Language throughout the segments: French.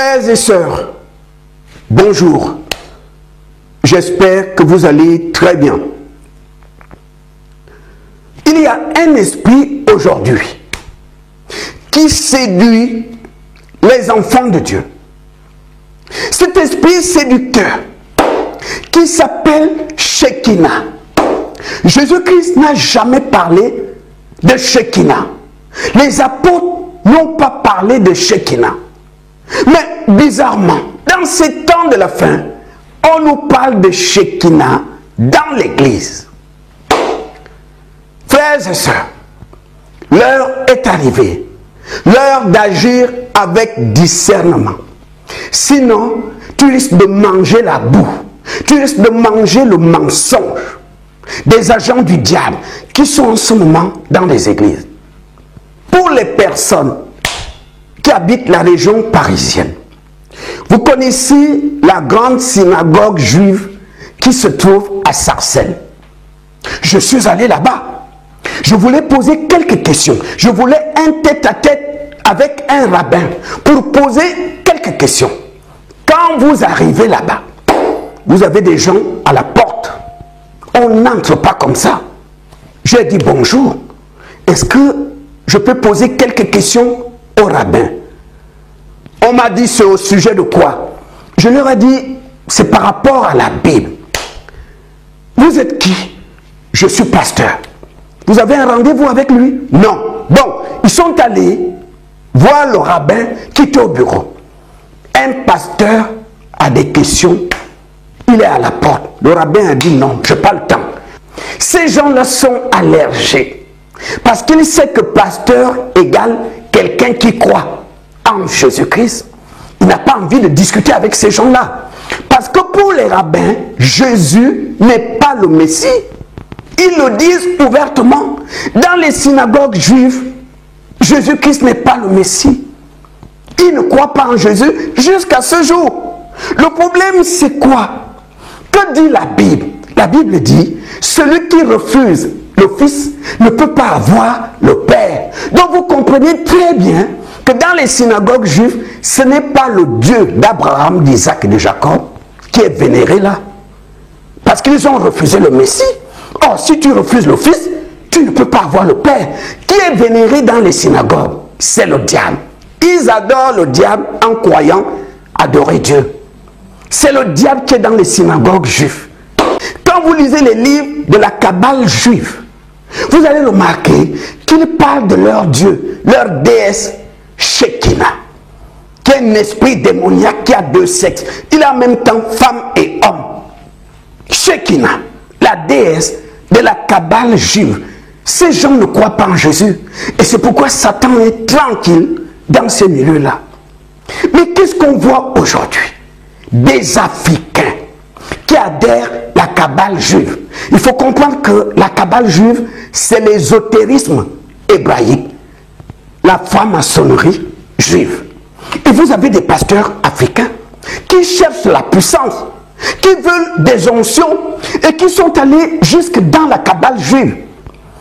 Frères et sœurs, bonjour. J'espère que vous allez très bien. Il y a un esprit aujourd'hui qui séduit les enfants de Dieu. Cet esprit séducteur qui s'appelle Shekinah. Jésus-Christ n'a jamais parlé de Shekinah. Les apôtres n'ont pas parlé de Shekinah. Mais bizarrement, dans ces temps de la fin, on nous parle de Shekinah dans l'église. Frères et sœurs, l'heure est arrivée. L'heure d'agir avec discernement. Sinon, tu risques de manger la boue. Tu risques de manger le mensonge des agents du diable qui sont en ce moment dans les églises. Pour les personnes qui habitent la région parisienne, vous connaissez la grande synagogue juive qui se trouve à Sarcelles. Je suis allé là-bas. Je voulais poser quelques questions. Je voulais un tête-à-tête avec un rabbin pour poser quelques questions. Quand vous arrivez là-bas, vous avez des gens à la porte. On n'entre pas comme ça. J'ai dit bonjour. Est-ce que je peux poser quelques questions au rabbin? On m'a dit c'est au sujet de quoi? Je leur ai dit c'est par rapport à la Bible. Vous êtes qui? Je suis pasteur. Vous avez un rendez-vous avec lui? Non. Bon, ils sont allés voir le rabbin qui était au bureau. Un pasteur a des questions. Il est à la porte. Le rabbin a dit non, je n'ai pas le temps. Ces gens-là sont allergiques. Parce qu'il sait que pasteur égale quelqu'un qui croit en Jésus-Christ. Il n'a pas envie de discuter avec ces gens-là. Parce que pour les rabbins, Jésus n'est pas le Messie. Ils le disent ouvertement. Dans les synagogues juives, Jésus-Christ n'est pas le Messie. Ils ne croient pas en Jésus jusqu'à ce jour. Le problème, c'est quoi? Que dit la Bible? La Bible dit, celui qui refuse le Fils ne peut pas avoir le Père. Donc vous comprenez très bien que dans les synagogues juives, ce n'est pas le Dieu d'Abraham, d'Isaac et de Jacob qui est vénéré là. Parce qu'ils ont refusé le Messie. Or, si tu refuses le Fils, tu ne peux pas avoir le Père. Qui est vénéré dans les synagogues? C'est le diable. Ils adorent le diable en croyant adorer Dieu. C'est le diable qui est dans les synagogues juives. Quand vous lisez les livres de la Kabbale juive, vous allez remarquer qu'ils parlent de leur Dieu, leur déesse Shekinah, qui est un esprit démoniaque qui a deux sexes. Il est en même temps femme et homme. Shekinah, la déesse de la Kabbale juive. Ces gens ne croient pas en Jésus. Et c'est pourquoi Satan est tranquille dans ce milieu-là. Mais qu'est-ce qu'on voit aujourd'hui? Des Africains qui adhèrent à la Kabbale juive. Il faut comprendre que la Kabbale juive, c'est l'ésotérisme hébraïque, la franc-maçonnerie juive. Et vous avez des pasteurs africains qui cherchent la puissance, qui veulent des onctions et qui sont allés jusque dans la Kabbale juive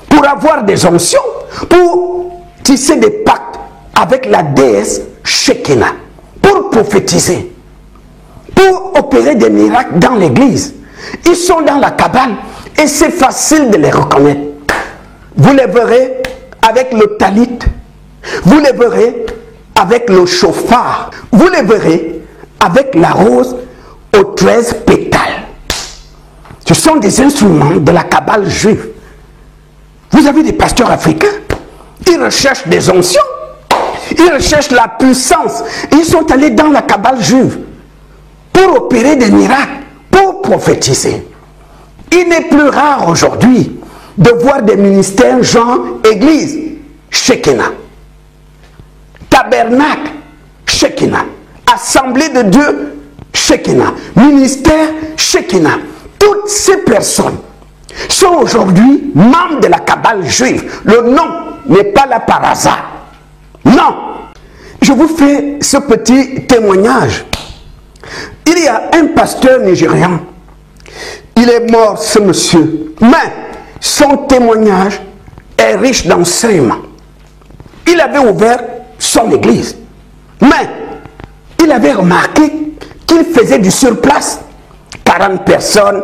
pour avoir des onctions, pour tisser des pactes avec la déesse Shekinah, pour prophétiser, pour opérer des miracles dans l'église. Ils sont dans la Kabbale et c'est facile de les reconnaître. Vous les verrez avec le talit, vous les verrez avec le chauffard, vous les verrez avec la rose aux 13 pétales. Ce sont des instruments de la Kabbale juive. Vous avez des pasteurs africains, ils recherchent des onctions, ils recherchent la puissance. Ils sont allés dans la Kabbale juive pour opérer des miracles, pour prophétiser. Il n'est plus rare aujourd'hui de voir des ministères genre église, Shekinah, tabernacle, Shekinah, assemblée de Dieu, Shekinah, ministère, Shekinah. Toutes ces personnes sont aujourd'hui membres de la Kabbale juive. Le nom n'est pas là par hasard. Non. Je vous fais ce petit témoignage. Il y a un pasteur nigérian. Il est mort, ce monsieur. Mais son témoignage est riche d'enseignements. Il avait ouvert son église. Mais il avait remarqué qu'il faisait du surplace. 40 personnes,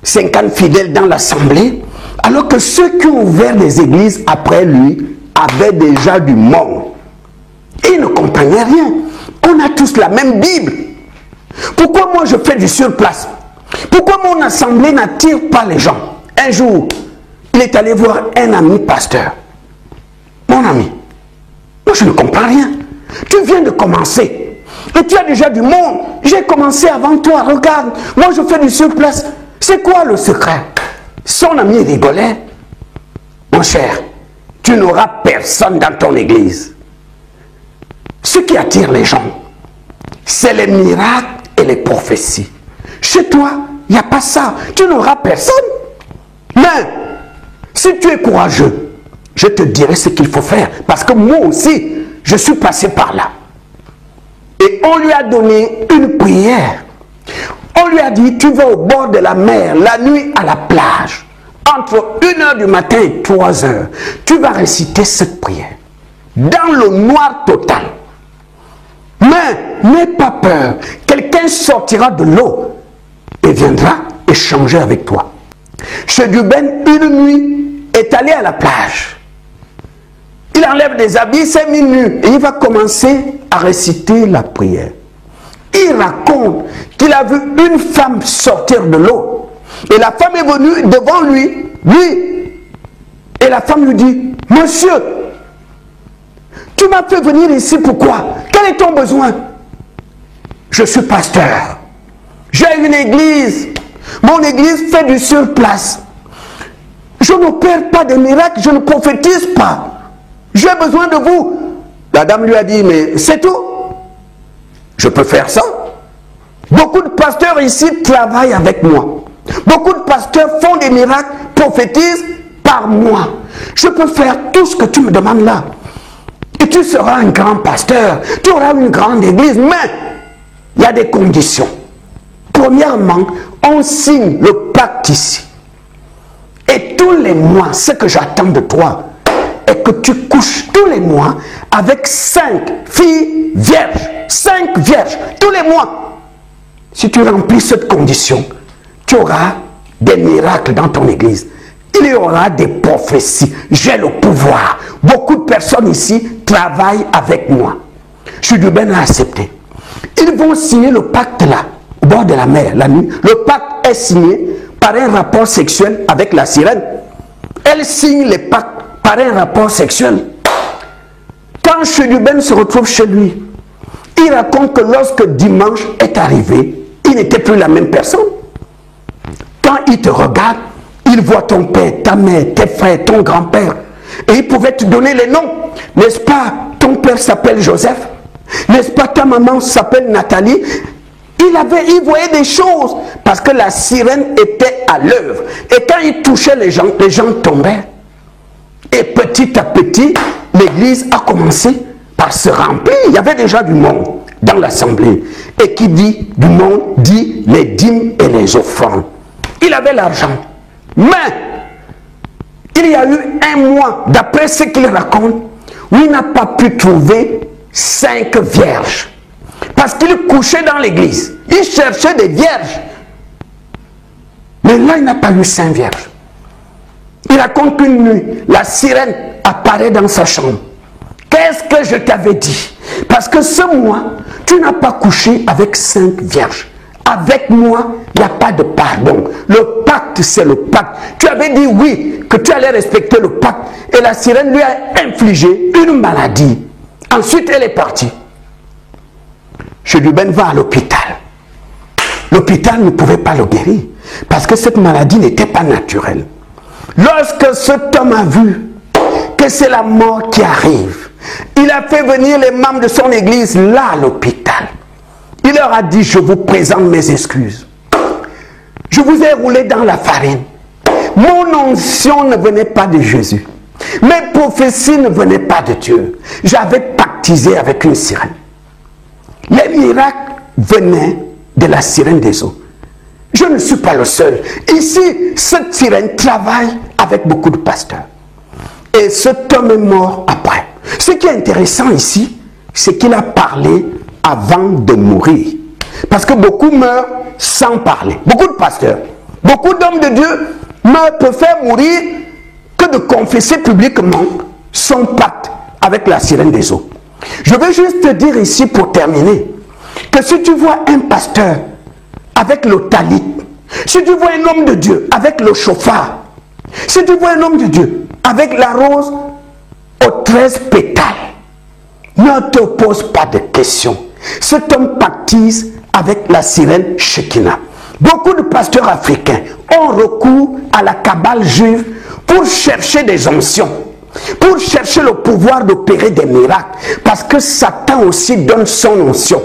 50 fidèles dans l'assemblée, alors que ceux qui ont ouvert les églises après lui avaient déjà du monde. Et ils ne comprenaient rien. On a tous la même Bible. Pourquoi moi je fais du surplace? Pourquoi mon assemblée n'attire pas les gens? Un jour, il est allé voir un ami pasteur. Mon ami, moi je ne comprends rien. Tu viens de commencer. Et tu as déjà du monde. J'ai commencé avant toi. Regarde, moi je fais du surplace. C'est quoi le secret? Son ami rigolait. Mon cher, tu n'auras personne dans ton église. Ce qui attire les gens, c'est les miracles et les prophéties. Chez toi, il n'y a pas ça. Tu n'auras personne. Mais, si tu es courageux, je te dirai ce qu'il faut faire. Parce que moi aussi, je suis passé par là. Et on lui a donné une prière. On lui a dit, tu vas au bord de la mer, la nuit à la plage. Entre 1h du matin et 3h, tu vas réciter cette prière. Dans le noir total. Mais n'aie pas peur. Quelqu'un sortira de l'eau et viendra échanger avec toi. Cheduben, une nuit, est allé à la plage. Il enlève des habits, s'est mis nu et il va commencer à réciter la prière. Il raconte qu'il a vu une femme sortir de l'eau. Et la femme est venue devant lui. Et la femme lui dit, monsieur, tu m'as fait venir ici pourquoi? Quel est ton besoin? Je suis pasteur. J'ai une église. Mon église fait du surplace. Je n'opère pas de miracles, je ne prophétise pas. J'ai besoin de vous. La dame lui a dit, mais c'est tout. Je peux faire ça. Beaucoup de pasteurs ici travaillent avec moi. Beaucoup de pasteurs font des miracles, prophétisent par moi. Je peux faire tout ce que tu me demandes là. Et tu seras un grand pasteur. Tu auras une grande église. Mais il y a des conditions. Premièrement, on signe le pacte ici. Et tous les mois, ce que j'attends de toi est que tu couches tous les mois avec 5 filles vierges. 5 vierges, tous les mois. Si tu remplis cette condition, tu auras des miracles dans ton église. Il y aura des prophéties. J'ai le pouvoir. Beaucoup de personnes ici travaillent avec moi. Cheduben a accepté. Ils vont signer le pacte là, au bord de la mer, la nuit. Le pacte est signé par un rapport sexuel avec la sirène. Elle signe le pacte par un rapport sexuel. Quand Cheduben se retrouve chez lui, il raconte que lorsque dimanche est arrivé, il n'était plus la même personne. Quand il te regarde, il voit ton père, ta mère, tes frères, ton grand-père. Et il pouvait te donner les noms. N'est-ce pas? Ton père s'appelle Joseph. N'est-ce pas? Ta maman s'appelle Nathalie. Il voyait des choses. Parce que la sirène était à l'œuvre. Et quand il touchait les gens tombaient. Et petit à petit, l'église a commencé par se remplir. Il y avait déjà du monde dans l'assemblée. Et qui dit du monde, dit les dîmes et les offrandes. Il avait l'argent. Mais, il y a eu un mois, d'après ce qu'il raconte, où il n'a pas pu trouver 5 vierges. Parce qu'il couchait dans l'église. Il cherchait des vierges. Mais là, il n'a pas eu 5 vierges. Il raconte qu'une nuit, la sirène apparaît dans sa chambre. Qu'est-ce que je t'avais dit? Parce que ce mois, tu n'as pas couché avec 5 vierges. Avec moi, il n'y a pas de pardon. Le pacte, c'est le pacte. Tu avais dit oui, que tu allais respecter le pacte. Et la sirène lui a infligé une maladie. Ensuite, elle est partie. Cheduben va à l'hôpital. L'hôpital ne pouvait pas le guérir. Parce que cette maladie n'était pas naturelle. Lorsque cet homme a vu que c'est la mort qui arrive, il a fait venir les membres de son église là à l'hôpital. Il leur a dit, je vous présente mes excuses. Je vous ai roulé dans la farine. Mon onction ne venait pas de Jésus. Mes prophéties ne venaient pas de Dieu. J'avais pactisé avec une sirène. Les miracles venaient de la sirène des eaux. Je ne suis pas le seul. Ici, cette sirène travaille avec beaucoup de pasteurs. Et cet homme est mort après. Ce qui est intéressant ici, c'est qu'il a parlé avant de mourir. Parce que beaucoup meurent sans parler. Beaucoup de pasteurs, beaucoup d'hommes de Dieu préfèrent mourir que de confesser publiquement son pacte avec la sirène des eaux. Je veux juste te dire ici pour terminer que si tu vois un pasteur avec le talit, si tu vois un homme de Dieu avec le chauffard, si tu vois un homme de Dieu avec la rose aux 13 pétales, ne te pose pas de questions. Cet homme pactise avec la sirène Shekinah. Beaucoup de pasteurs africains ont recours à la cabale juive pour chercher des onctions, pour chercher le pouvoir d'opérer des miracles, parce que Satan aussi donne son onction.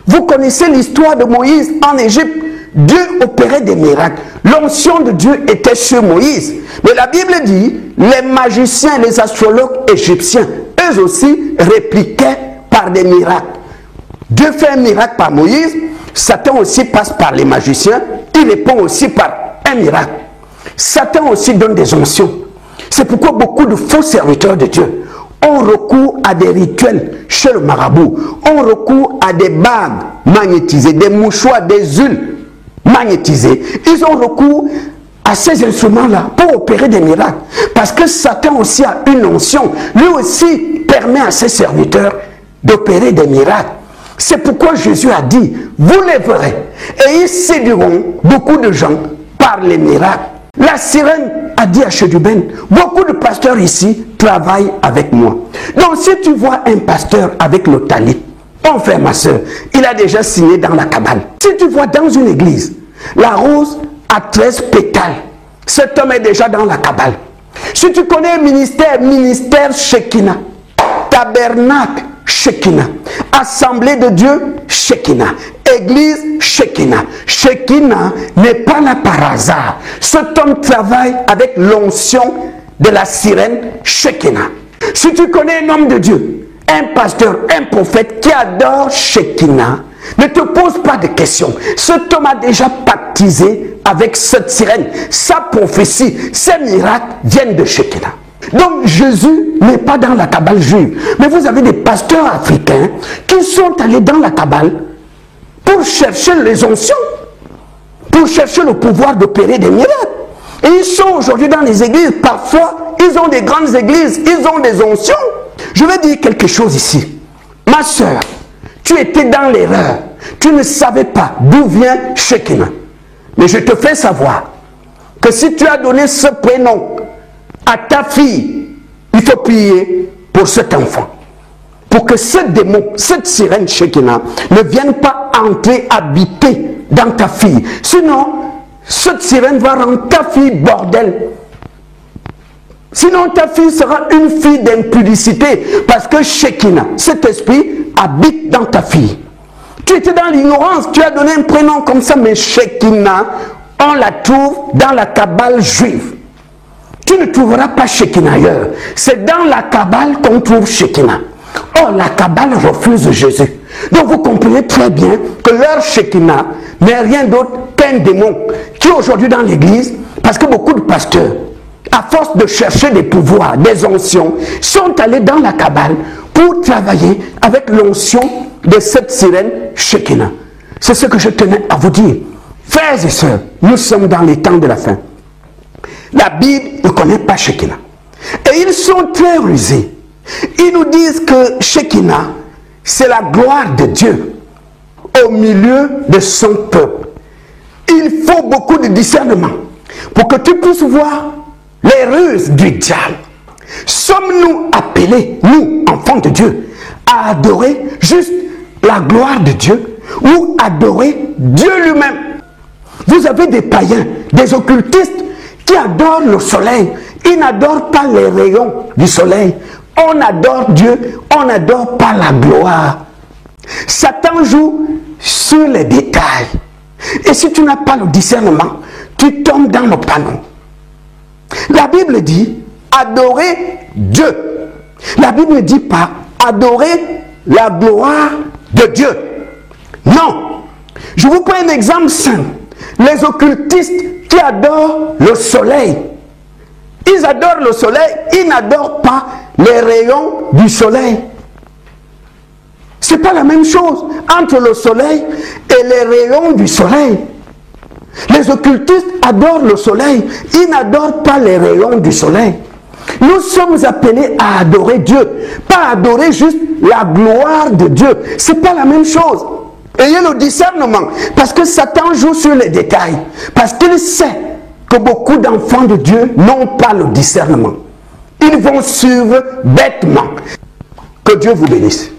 Vous connaissez l'histoire de Moïse en Égypte. Dieu opérait des miracles. L'onction de Dieu était sur Moïse. Mais la Bible dit, les magiciens et les astrologues égyptiens, eux aussi répliquaient par des miracles. Dieu fait un miracle par Moïse, Satan aussi passe par les magiciens, il répond aussi par un miracle. Satan aussi donne des onctions. C'est pourquoi beaucoup de faux serviteurs de Dieu ont recours à des rituels chez le marabout, ont recours à des bagues magnétisées, des mouchoirs, des huiles magnétisées. Ils ont recours à ces instruments-là pour opérer des miracles. Parce que Satan aussi a une onction. Lui aussi permet à ses serviteurs d'opérer des miracles. C'est pourquoi Jésus a dit, vous les verrez et ils séduiront beaucoup de gens par les miracles. La sirène a dit à Cheduben, beaucoup de pasteurs ici travaillent avec moi. Donc si tu vois un pasteur avec le talit, mon frère, ma soeur, il a déjà signé dans la cabale. Si tu vois dans une église, la rose a 13 pétales, cet homme est déjà dans la cabale. Si tu connais un ministère Shekinah, tabernacle Shekinah, assemblée de Dieu Shekinah, église Shekinah. Shekinah n'est pas là par hasard. Cet homme travaille avec l'onction de la sirène Shekinah. Si tu connais un homme de Dieu, un pasteur, un prophète qui adore Shekinah, ne te pose pas de questions. Cet homme a déjà pactisé avec cette sirène. Sa prophétie, ses miracles viennent de Shekinah. Donc Jésus n'est pas dans la cabale juive. Mais vous avez des pasteurs africains qui sont allés dans la cabale pour chercher les onctions, pour chercher le pouvoir d'opérer des miracles. Et ils sont aujourd'hui dans les églises. Parfois, ils ont des grandes églises, ils ont des onctions. Je vais dire quelque chose ici. Ma soeur, tu étais dans l'erreur. Tu ne savais pas d'où vient Shekinah. Mais je te fais savoir que si tu as donné ce prénom à ta fille, il faut prier pour cet enfant. Pour que ce démon, cette sirène Shekinah, ne vienne pas entrer, habiter dans ta fille. Sinon, cette sirène va rendre ta fille bordel. Sinon, ta fille sera une fille d'impudicité. Parce que Shekinah, cet esprit, habite dans ta fille. Tu étais dans l'ignorance, tu as donné un prénom comme ça, mais Shekinah, on la trouve dans la cabale juive. Tu ne trouveras pas Shekinah ailleurs. C'est dans la cabale qu'on trouve Shekinah. Or, la cabale refuse Jésus. Donc, vous comprenez très bien que leur Shekinah n'est rien d'autre qu'un démon qui est aujourd'hui dans l'église, parce que beaucoup de pasteurs, à force de chercher des pouvoirs, des onctions, sont allés dans la cabale pour travailler avec l'onction de cette sirène Shekinah. C'est ce que je tenais à vous dire. Frères et sœurs, nous sommes dans les temps de la fin. La Bible ne connaît pas Shekinah. Et ils sont très rusés. Ils nous disent que Shekinah, c'est la gloire de Dieu au milieu de son peuple. Il faut beaucoup de discernement pour que tu puisses voir les ruses du diable. Sommes-nous appelés, nous, enfants de Dieu, à adorer juste la gloire de Dieu ou adorer Dieu lui-même? Vous avez des païens, des occultistes qui adorent le soleil. Ils n'adorent pas les rayons du soleil. On adore Dieu, on n'adore pas la gloire. Satan joue sur les détails. Et si tu n'as pas le discernement, tu tombes dans le panneau. La Bible dit adorer Dieu. La Bible ne dit pas adorer la gloire de Dieu. Non. Je vous prends un exemple simple. Les occultistes qui adorent le soleil. Ils adorent le soleil, ils n'adorent pas les rayons du soleil. Ce n'est pas la même chose entre le soleil et les rayons du soleil. Les occultistes adorent le soleil, ils n'adorent pas les rayons du soleil. Nous sommes appelés à adorer Dieu, pas adorer juste la gloire de Dieu. Ce n'est pas la même chose. Ayez le discernement, parce que Satan joue sur les détails, parce qu'il sait que beaucoup d'enfants de Dieu n'ont pas le discernement. Ils vont suivre bêtement. Que Dieu vous bénisse.